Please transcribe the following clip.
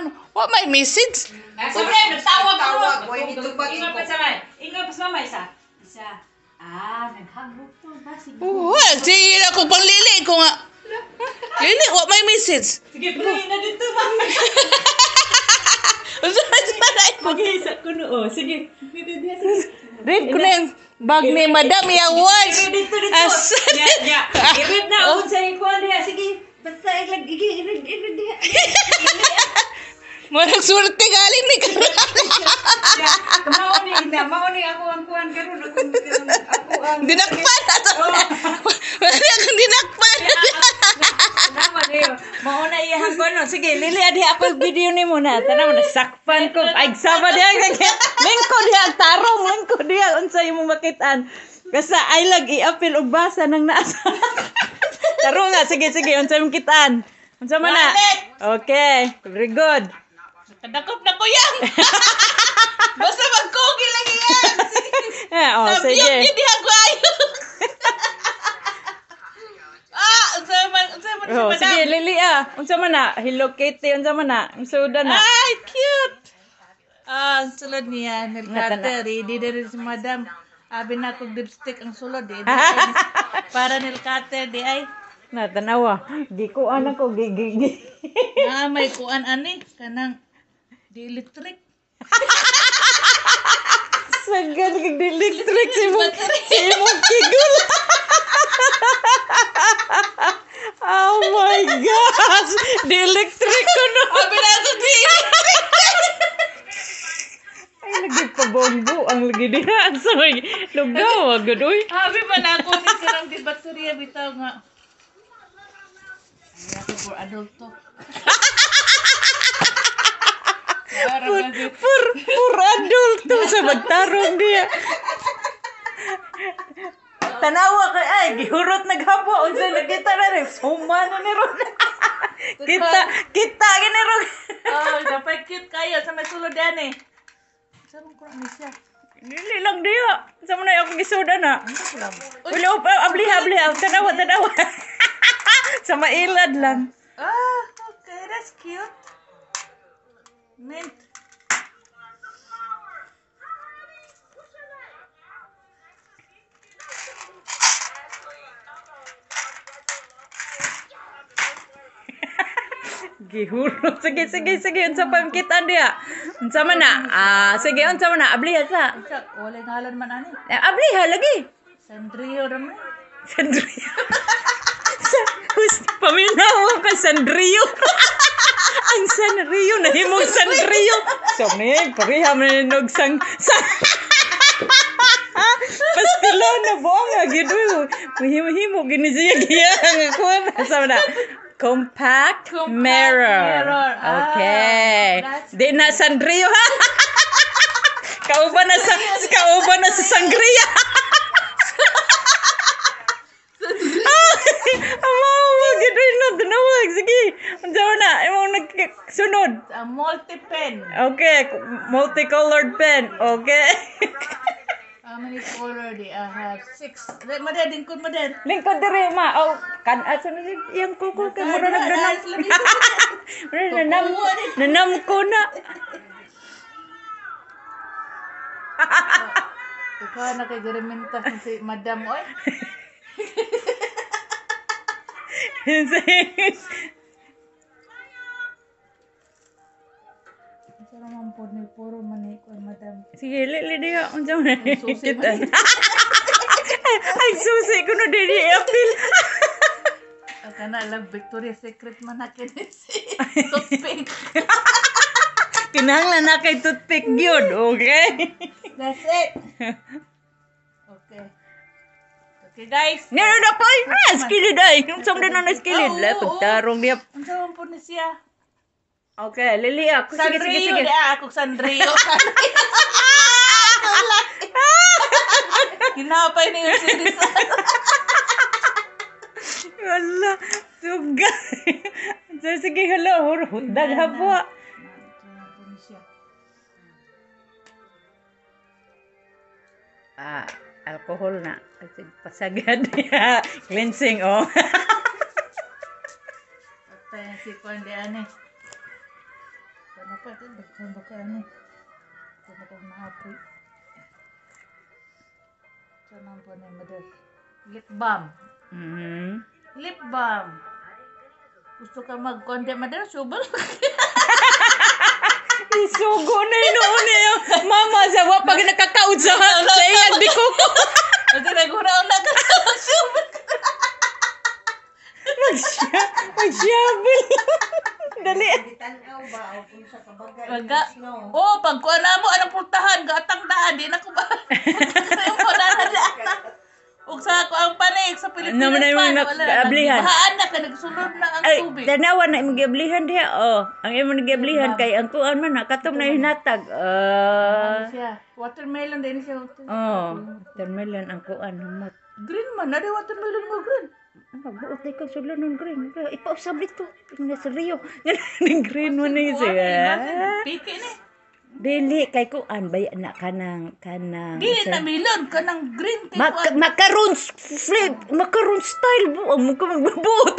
madam. What may message? Sabi, nagtawag ako. Boy, dito ba? Ingat pa sa may. Ingat pa sa may isa. Isa. Naghagok to ba? Sige. Well, sige na ko panglili ko nga. Lili, what may message? Sige, play na dito ba? Mag-isa ko no. Sige. Read ko na yung bag ni Madam Yawas. Dito. Asan? I-read na. Sa ikuan diya. Sige. Basta ilag. I-read diya. Marang surti galing ni Karan. Mauni ako ang kuhan karon. Ako ang Dinakpan. Wala kang dinakpan. naman niyo. Mauna iyang ko no. Sige, Lili adi ako video ni mo na. Tanaw na sakpan ko. Ay sama dia lingko dia tarong, lingko dia unsay mo makitaan. Kasi ay lag i-apil og basa nang naasa. Taro nga, sige, unsay mo kitaan. Unsa man na? Okay, very good. Kadakop na ko yan. Basta mag-cookie lang yan. Sige. Sabi yung ako ayo. Unsa man Sige, Lili unsa man na? Hello Kitty, unsa man na? Sudan na. Ay, cute. Sulod niya. Nilkate, ready na rin si Madam. Abi na kong dipstick ang sulod eh. Para nilkate, di ay. Natanawa. Gikuan ako, gigi. May kuan ani. Kanang di electric. Sagad kag electric si mo kigul. Oh my gosh! Di electric ko no. Abi na ito di Ay, lagi pa bonggo. Ang lagi diha. Sa may lugaw. Agad, uy. Abi pa na ako ni sirang di baterya bitaw nga. Ay, for adult to. For adult to. Sa magtarong diya. Tanawa ka ay. Gihurot naghabo. Unsay nakita na rin. Sumano ni Ron. Kita gini Ron. Dapat cute kayo sa may sulod yan eh. Saan ko na siya? Dili lang diya. Sa man ako gisuda na. Wala abliha. Tanawa. Sa mailad lang. Okay, that's cute. Mint. Gihuro. Sige. Unsa pang kitaan diya? Unsa man na? Sige, unsa man na? Abliha sa. Wala ngalan man ani. Abliha lagi. Sandrio raman. Sandrio. Paminaw ka Sandrio. Ang Sanrio na himong Sandrio. So ni pareha man nog sang. Pastilo na bonga gidu. Mahimo gini siya giyang ako na. Compact mirror. Okay. Di na Sandrio ha. Kauban na sa sangria. Dinawag. Sige. Unsa na? Imong nagsunod. Multi-pen. Okay. Multicolored pen. Okay. How many color do I have? 6. Madad, lingkod madad. Lingkod diri ma. Asa na iyang kuko kay mura nagdanam. Nanam ko na. Ikaw na kay Gariminta si Madam oy. Sarang mampod ni puro manik ko Madam. Sige, lili diya. Unsa man kita. Ay susi ko no diri apil. Kana lang Victoria's Secret man na kini si toothpick. Kinahanglan na kay toothpick gyud, okay? That's it. Okay guys. Nero na po. Skilid ay. Unsa man na skilid. La pagtarong diya. Unsa man po ni siya? Okay, Lili ako. Sige. Di ako Sandrio. Ginapay ni Usiris. Wala. Suga. Sige, hello. Hurdag hapwa. Alcohol na. Kasi pasagad. Cleansing, oh. Patay si Kuan di ani. pa ito. Baka ano. Ito na maapoy. Saan po na yung mother? Lip balm. Lip balm. Gusto ka mag-konde, mother? Subal. Isugo na yun noon yung mama sa pag nakakaud sa iyang bikuko. Ito naguraw na ka. Subal. Magsiyabel. Dali. Pag kuha na mo, anong pultahan, gatang daan, di na ko ba? Yung po na ug sa ako ang panig sa Pilipinas Naman na yung nag-ablihan. Bahaan na ka, nagsunod na ang Ay, tubig. tanawa na yung giablihan diha. Ang imong giablihan kay ang kuan man katong na hinatag. Siya. Watermelon din siya. Watermelon ang kuan humot. Green man, na watermelon mo green. Magbuot na ikaw sila ng green. Ipausab dito. Nasa Rio. Green mo na yun siya. Piki ni. Dili, kay kuan ba na kanang. Dili na melon, kanang green. Macaron style buong mo ka magbubuot.